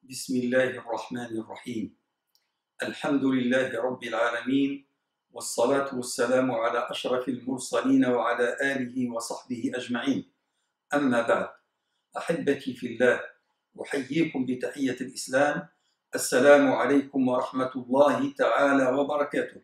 بسم الله الرحمن الرحيم الحمد لله رب العالمين والصلاة والسلام على أشرف المرسلين وعلى آله وصحبه أجمعين أما بعد أحبتي في الله أحييكم بتحية الإسلام السلام عليكم ورحمة الله تعالى وبركاته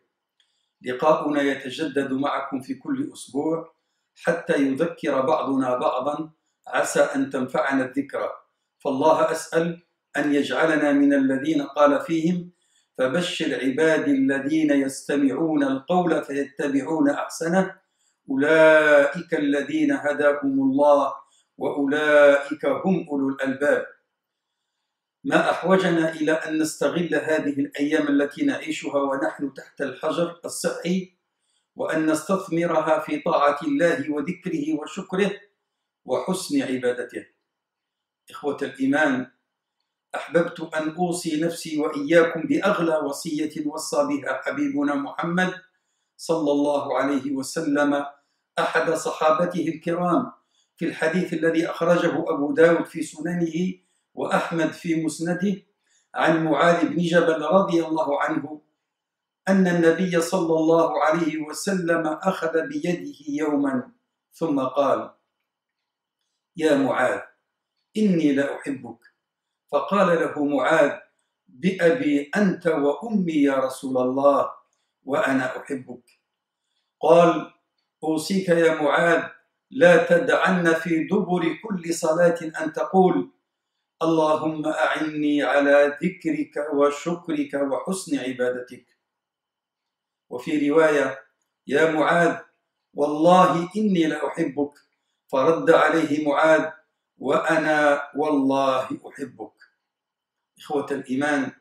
لقاؤنا يتجدد معكم في كل أسبوع حتى يذكر بعضنا بعضا عسى أن تنفعنا الذكرى فالله أسأل أن يجعلنا من الذين قال فيهم فبشر عبادي الذين يستمعون القول فيتبعون أحسنه أولئك الذين هداهم الله وأولئك هم أولو الألباب. ما أحوجنا إلى أن نستغل هذه الأيام التي نعيشها ونحن تحت الحجر الصحي وأن نستثمرها في طاعة الله وذكره وشكره وحسن عبادته. إخوة الإيمان، أحببت أن أوصي نفسي وإياكم بأغلى وصية وصى بها حبيبنا محمد صلى الله عليه وسلم أحد صحابته الكرام في الحديث الذي أخرجه أبو داود في سننه وأحمد في مسنده عن معاذ بن جبل رضي الله عنه أن النبي صلى الله عليه وسلم أخذ بيده يوما ثم قال: يا معاذ إني لأحبك. فقال له معاذ: بأبي أنت وأمي يا رسول الله وأنا أحبك. قال: أوصيك يا معاذ لا تدعن في دبر كل صلاة أن تقول: اللهم أعني على ذكرك وشكرك وحسن عبادتك. وفي رواية: يا معاذ والله إني لأحبك. فرد عليه معاذ: وأنا والله أحبك. إخوة الإيمان،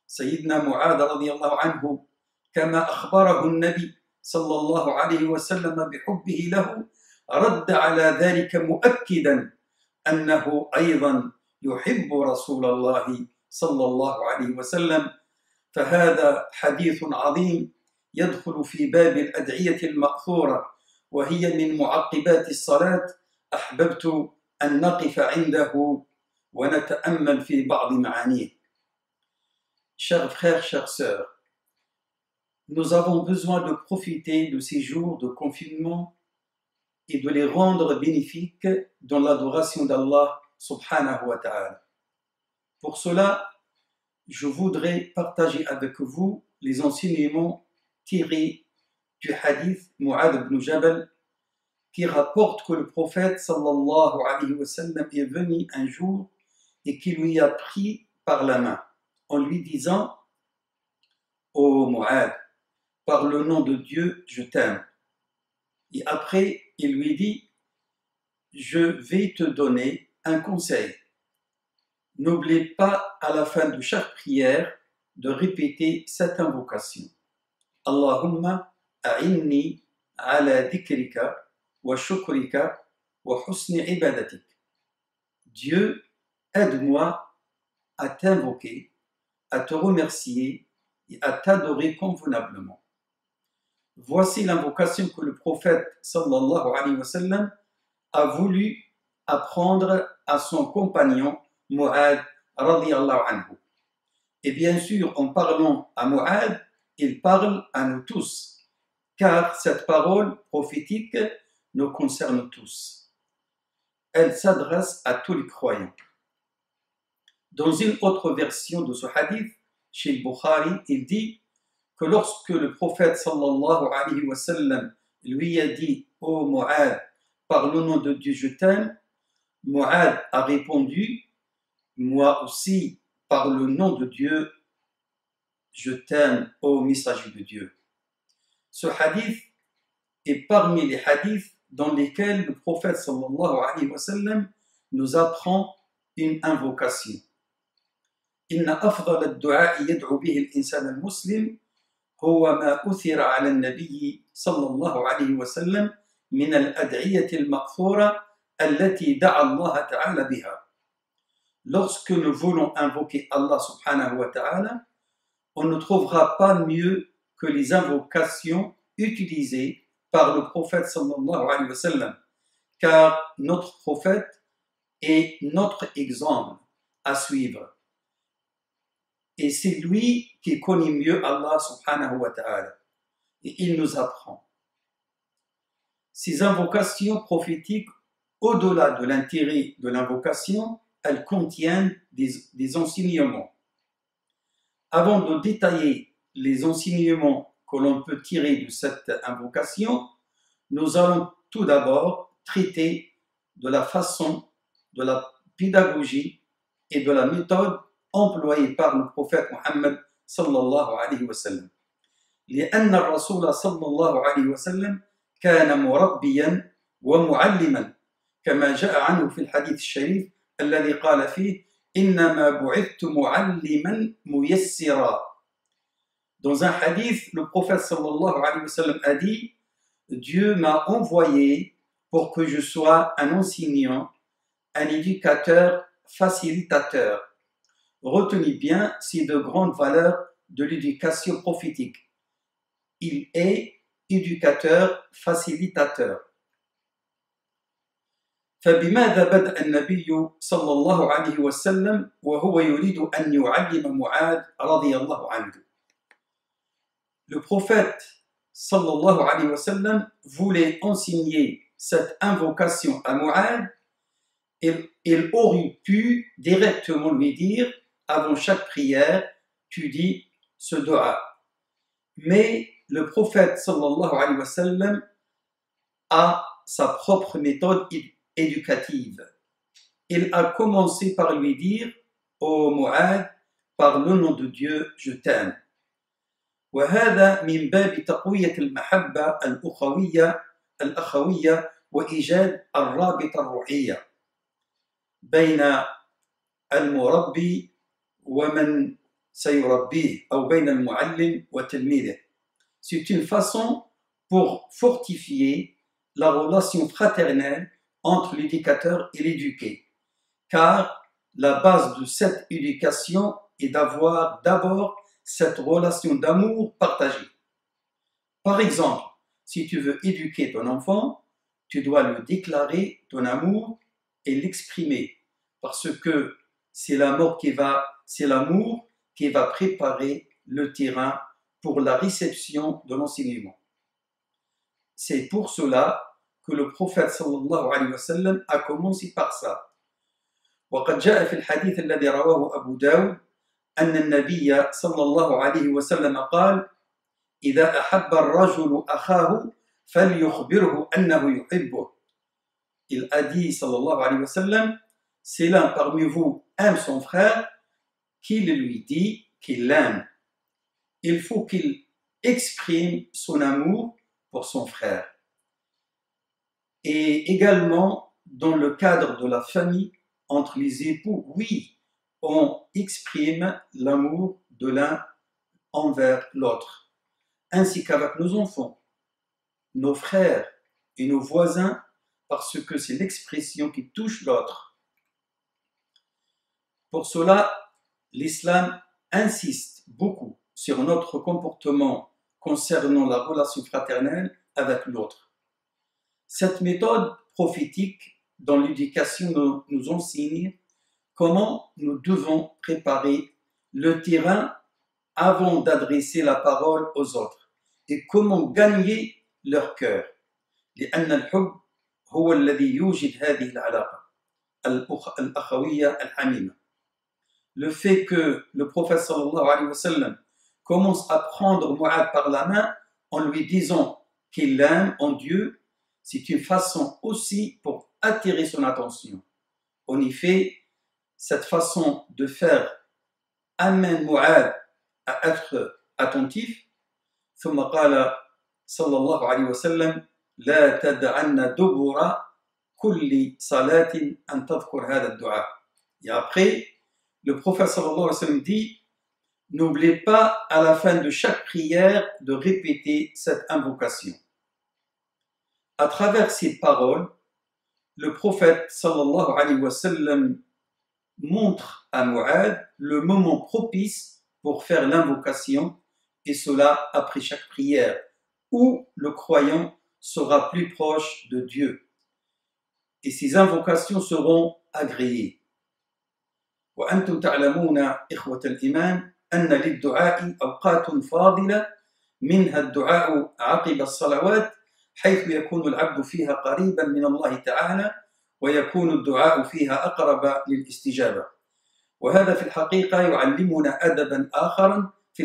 سيدنا معاذ رضي الله عنه كما أخبره النبي صلى الله عليه وسلم بحبه له رد على ذلك مؤكدا أنه أيضا يحب رسول الله صلى الله عليه وسلم. فهذا حديث عظيم يدخل في باب الأدعية المأثورة وهي من معقبات الصلاة. أحببت أن نقف عنده ونتأمل في بعض معانيه. Chers frères, chères sœurs, nous avons besoin de profiter de ces jours de confinement et de les rendre bénéfiques dans l'adoration d'Allah subhanahu wa ta'ala. Pour cela, je voudrais partager avec vous les enseignements tirés du hadith Mu'adh ibn Jabal qui rapporte que le prophète sallallahu alayhi wa sallam est venu un jour et qui lui a pris par la main en lui disant: ô Mu'adh, par le nom de Dieu, je t'aime. Et après, il lui dit: je vais te donner un conseil. N'oublie pas à la fin de chaque prière de répéter cette invocation: Allahumma a'inni ala dhikrika wa shukrika wa husni ibadatik. Dieu, aide-moi à t'invoquer, à te remercier et à t'adorer convenablement. Voici l'invocation que le prophète sallallahu alayhi wa sallam a voulu apprendre à son compagnon Mu'adh radiyallahu anhu. Et bien sûr, en parlant à Mu'adh, il parle à nous tous, car cette parole prophétique nous concerne tous. Elle s'adresse à tous les croyants. Dans une autre version de ce hadith, chez le Bukhari, il dit que lorsque le prophète sallallahu alayhi wa sallam lui a dit: ô Mu'adh, par le nom de Dieu je t'aime, Mu'adh a répondu: moi aussi, par le nom de Dieu, je t'aime, ô messager de Dieu. Ce hadith est parmi les hadiths dans lesquels le prophète sallallahu alayhi wa sallam nous apprend une invocation. إن أفضل الدعاء يدعو به الإنسان المسلم هو ما أثر على النبي صلى الله عليه وسلم من الأدعية المأثورة التي دعا الله تعالى بها. Lorsque nous voulons invoquer Allah subhanahu wa ta'ala, on ne trouvera pas mieux que les invocations utilisées par le prophète sallallahu alayhi wa sallam, car notre prophète est notre exemple à suivre. Et c'est lui qui connaît mieux Allah subhanahu wa ta'ala. Et il nous apprend. Ces invocations prophétiques, au-delà de l'intérêt de l'invocation, elles contiennent des enseignements. Avant de détailler les enseignements que l'on peut tirer de cette invocation, nous allons tout d'abord traiter de la façon, de la pédagogie et de la méthode employée par le prophète Mohammed sallallahu alayhi wa sallam. لأن الرسول صلى الله عليه وسلم كان مربيا ومعلما كما جاء عنه في الحديث الشريف الذي قال فيه إنما بعثت معلما ميسرا. Dans un hadith, le prophète sallallahu alayhi wa sallam a dit: Dieu m'a envoyé pour que je sois un enseignant, un éducateur, facilitateur. Retenez bien ces deux grandes valeurs de l'éducation prophétique. Il est éducateur, facilitateur. فبماذا بدأ النبي صلى الله عليه وسلم وهو يريد أن يعلم معاذ رضي الله عنه. Le prophète sallallahu alayhi wa sallam voulait enseigner cette invocation à Mu'adh. Il aurait pu directement lui dire avant chaque prière, tu dis ce dua. Mais le prophète sallallahu alayhi wa sallam a sa propre méthode éducative. Il a commencé par lui dire: Ô Mu'adh, par le nom de Dieu, je t'aime. وهذا من باب تقوية المحبة الأخوية وإيجاد الرابطة الروحية بين المربي ومن سيربيه أو بين المعلم وتلميذه. C'est une façon pour fortifier la relation fraternelle entre l'éducateur et l'éduqué, car la base de cette éducation est d'avoir d'abord cette relation d'amour partagée. Par exemple, si tu veux éduquer ton enfant, tu dois lui déclarer ton amour et l'exprimer, parce que c'est l'amour qui va préparer le terrain pour la réception de l'enseignement. C'est pour cela que le prophète sallallahu alayhi wa sallam a commencé par ça. وقد جاء في الحديث الذي رواه أبو داود أن النبي صلى الله عليه وسلم قال: إذا أحب الرجل أخاه فليخبره أنه يحبه. Il a dit sallallahu alayhi wa sallam: si l'un parmi vous aime son frère, qu'il lui dit qu'il l'aime. Il faut qu'il exprime son amour pour son frère. Et également, dans le cadre de la famille, entre les époux, oui, on exprime l'amour de l'un envers l'autre, ainsi qu'avec nos enfants, nos frères et nos voisins, parce que c'est l'expression qui touche l'autre. Pour cela, l'islam insiste beaucoup sur notre comportement concernant la relation fraternelle avec l'autre. Cette méthode prophétique dans l'éducation nous enseigne comment nous devons préparer le terrain avant d'adresser la parole aux autres et comment gagner leur cœur. لأن الحب هو الذي يوجد هذه العلاقة الأخوية الحميمة. Le fait que le prophète sallallahu alayhi wa sallam commence à prendre Mu'adh par la main en lui disant qu'il l'aime en Dieu, c'est une façon aussi pour attirer son attention. En effet, cette façon de faire amène Mu'adh à être attentif. ثم قال صلى الله عليه وسلم لا تدعن دبر كل صلاة أن تذكر هذا الدعاء. Et après, le prophète sallallahu alayhi wa sallam dit: n'oubliez pas à la fin de chaque prière de répéter cette invocation. À travers ces paroles, le prophète sallallahu alayhi wa sallam montre à Mu'adh le moment propice pour faire l'invocation, et cela après chaque prière, où le croyant sera plus proche de Dieu. Et ces invocations seront agréées. وأنتم تعلمون إخوة الإيمان أن للدعاء أوقات فاضلة منها الدعاء عقب الصلوات حيث يكون العبد فيها قريبا من الله تعالى ويكون الدعاء فيها أقرب للاستجابة. وهذا في الحقيقة يعلمنا أدبا آخرا في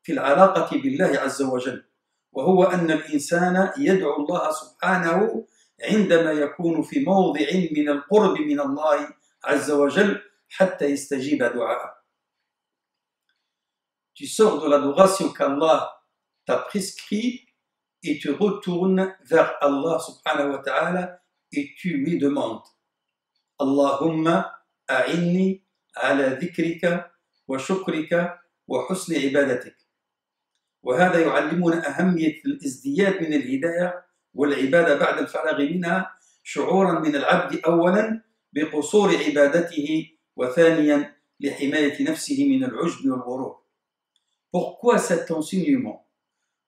العلاقة بالله عز وجل، وهو أن الإنسان يدعو الله سبحانه عندما يكون في موضع من القرب من الله عز وجل حتى يستجيب دعاءه. Tu sors de l'adoration qu'Allah t'a prescrit et tu retournes vers Allah subhanahu wa ta'ala et tu lui demandes Allahumma a'inni ala dhikrika wa shukrika wa husni ibadatik. وهذا يعلمنا أهمية الازدياد من الهداية والعبادة بعد الفراغ منها شعورا من العبد أولا بقصور عبادته وثانيا لحماية نفسه من العجب والغرور. Pourquoi cet enseignement?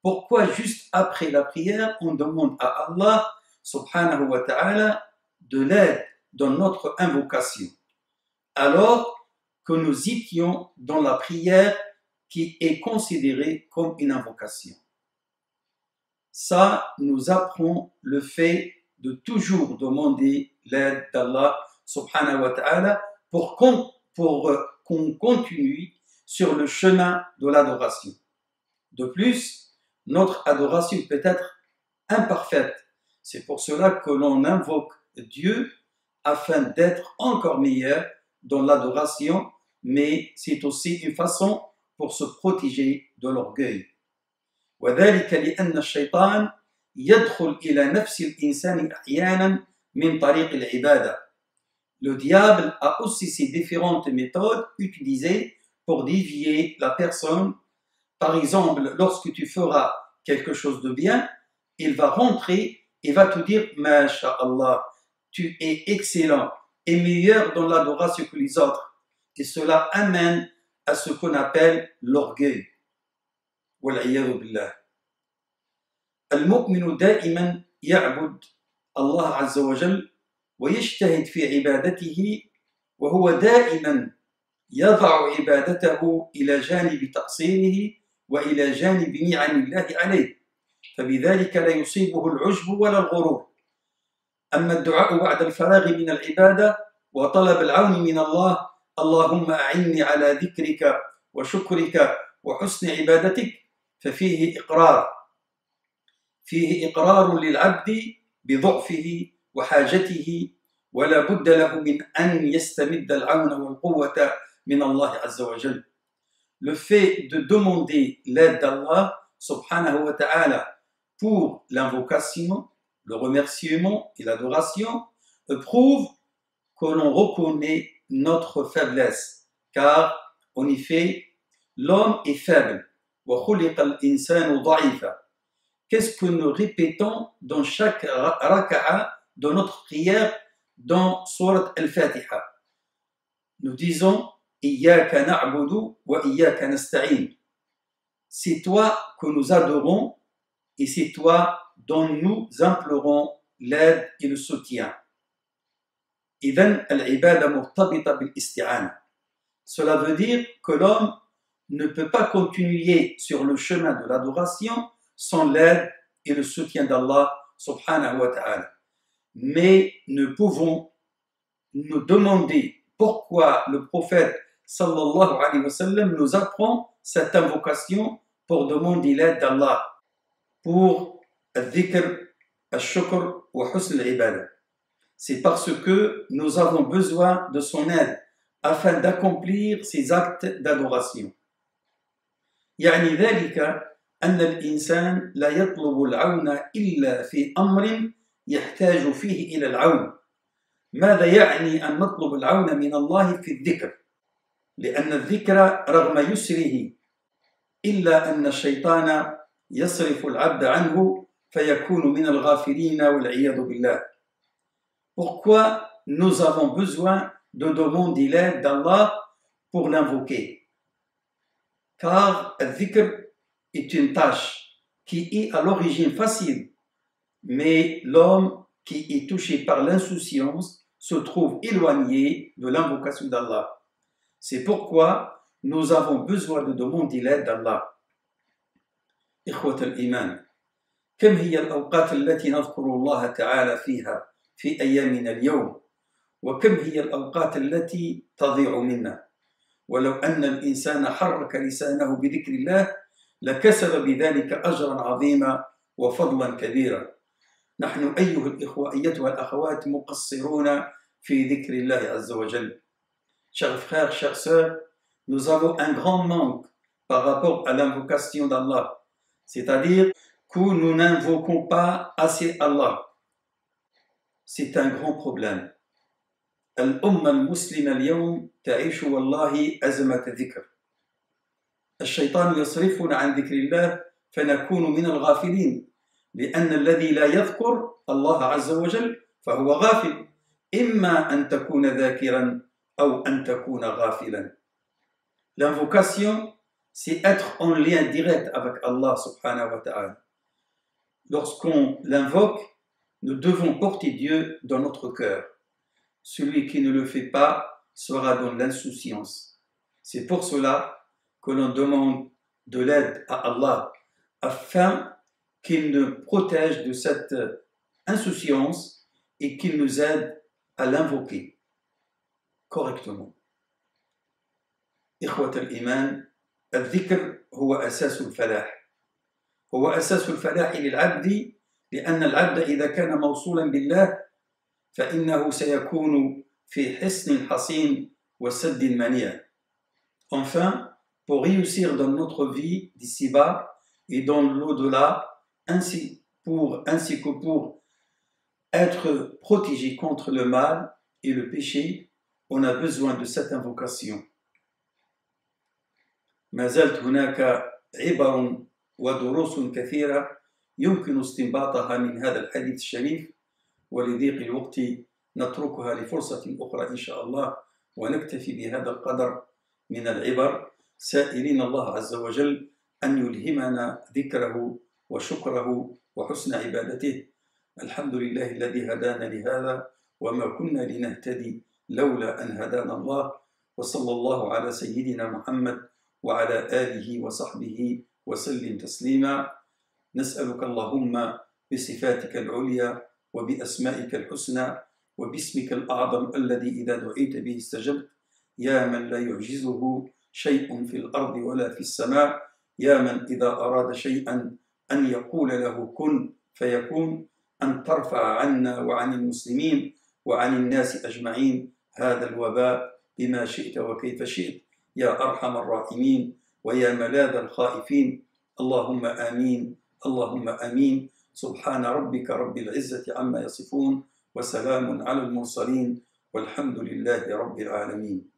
Pourquoi juste après la prière on demande à Allah subhanahu wa ta'ala de l'aide dans notre invocation alors que nous étions dans la prière qui est considérée comme une invocation? Ça nous apprend le fait de toujours demander l'aide d'Allah subhanahu wa ta'ala pour qu'on continue sur le chemin de l'adoration. De plus, notre adoration peut être imparfaite. C'est pour cela que l'on invoque Dieu afin d'être encore meilleur dans l'adoration, mais c'est aussi une façon pour se protéger de l'orgueil. وذلك لأن الشيطان يدخل إلى نفس الإنسان أحيانا من طريق العبادة. Le diable a aussi ses différentes méthodes utilisées pour dévier la personne. Par exemple, lorsque tu feras quelque chose de bien, il va rentrer et va te dire « Masha'Allah, tu es excellent et meilleur dans l'adoration que les autres. » Et cela amène à ce qu'on appelle l'orgueil. والعياذ بالله. المؤمن دائما يعبد الله عز وجل ويجتهد في عبادته وهو دائما يضع عبادته إلى جانب تقصيره وإلى جانب نعم الله عليه، فبذلك لا يصيبه العجب ولا الغرور. أما الدعاء بعد الفراغ من العبادة وطلب العون من الله اللهم أعني على ذكرك وشكرك وحسن عبادتك ففيه إقرار للعبد بضعفه وحاجته ولا بد له من أن يستمد العون والقوة من الله عز وجل. Le fait de demander l'aide d'Allah subhanahu wa ta'ala pour l'invocation, le remerciement et l'adoration prouve que l'on reconnaît notre faiblesse, car en effet, l'homme est faible. وَخُلِقَ الْإِنسَانُ ضَعِيفًا. Qu'est-ce que nous répétons dans chaque raka'a de notre prière dans Surat Al-Fatiha? Nous disons إِيَّاكَ نَعْبُدُ وَإِيَّاكَ نَسْتَعِينُ. C'est toi que nous adorons et c'est toi dont nous implorons l'aide et le soutien. إِذَنْ الْعِبَادَةُ مُرْتَبِطَةٌ بِالْإِسْتِعَانَةِ. Cela veut dire que l'homme ne peut pas continuer sur le chemin de l'adoration sans l'aide et le soutien d'Allah subhanahu wa ta'ala. Mais nous pouvons nous demander pourquoi le prophète sallallahu alayhi wa sallam nous apprend cette invocation pour demander l'aide d'Allah pour al-dhikr, al-shukr wa husn al-ibada. C'est parce que nous avons besoin de son aide afin d'accomplir ces actes d'adoration. يعني ذلك أن الإنسان لا يطلب العون إلا في أمر يحتاج فيه إلى العون. ماذا يعني أن نطلب العون من الله في الذكر؟ لأن الذكر رغم يسره إلا أن الشيطان يصرف العبد عنه فيكون من الغافلين والعياذ بالله. Pourquoi nous avons besoin de demander l'aide d'Allah pour l'invoquer? Car le dhikr est une tâche qui est à l'origine facile, mais l'homme qui est touché par l'insouciance se trouve éloigné de l'invocation d'Allah. C'est pourquoi nous avons besoin de demander l'aide d'Allah. إخوة الإيمان، كم هي الأوقات التي نذكر الله تعالى فيها في أيامنا اليوم، وكم هي الأوقات التي تضيع منا. ولو أن الإنسان حرك لسانه بذكر الله لكسب بذلك أجرا عظيما وفضلا كبيرا. نحن أيها الإخوة أيتها الأخوات مقصرون في ذكر الله عز وجل. Chers frères, chères sœurs, nous avons un grand manque par rapport à l'invocation d'Allah. C'est-à-dire que nous n'invoquons pas assez Allah. C'est un grand problème. الأمة المسلمة اليوم تعيش والله أزمة ذكر. الشيطان يصرفنا عن ذكر الله فنكون من الغافلين، لأن الذي لا يذكر الله عز وجل فهو غافل، إما أن تكون ذاكرا أو أن تكون غافلا. L'invocation, c'est être en lien direct avec Allah subhanahu wa ta'ala. Lorsqu'on l'invoque, nous devons porter Dieu dans notre cœur. Celui qui ne le fait pas sera dans l'insouciance. C'est pour cela que l'on demande de l'aide à Allah afin qu'il nous protège de cette insouciance et qu'il nous aide à l'invoquer correctement. إخوة الإيمان، الذكر هو أساس الفلاح. هو أساس الفلاح للعبد، لأن العبد إذا كان موصولا بالله فإنه سيكون في حصن حصين وسد منيع. Enfin, pour réussir dans notre vie d'ici-bas et dans l'au-delà, ainsi que pour être protégé contre le mal et le péché, on a besoin de cette invocation. ما زالت هناك عبر ودروس كثيرة يمكن استنباطها من هذا الحديث الشريف، ولضيق الوقت نتركها لفرصة أخرى إن شاء الله، ونكتفي بهذا القدر من العبر، سائلين الله عز وجل أن يلهمنا ذكره وشكره وحسن عبادته. الحمد لله الذي هدانا لهذا وما كنا لنهتدي لولا أن هدانا الله، وصلى الله على سيدنا محمد وعلى آله وصحبه وسلم تسليما. نسألك اللهم بصفاتك العليا وبأسمائك الحسنى وباسمك الأعظم الذي إذا دعيت به استجبت، يا من لا يعجزه شيء في الأرض ولا في السماء، يا من إذا أراد شيئا أن يقول له كن فيكون، أن ترفع عنا وعن المسلمين وعن الناس أجمعين هذا الوباء بما شئت وكيف شئت يا أرحم الراحمين ويا ملاذ الخائفين. اللهم آمين، اللهم آمين. سبحان ربك رب العزة عما يصفون، وسلام على المرسلين، والحمد لله رب العالمين.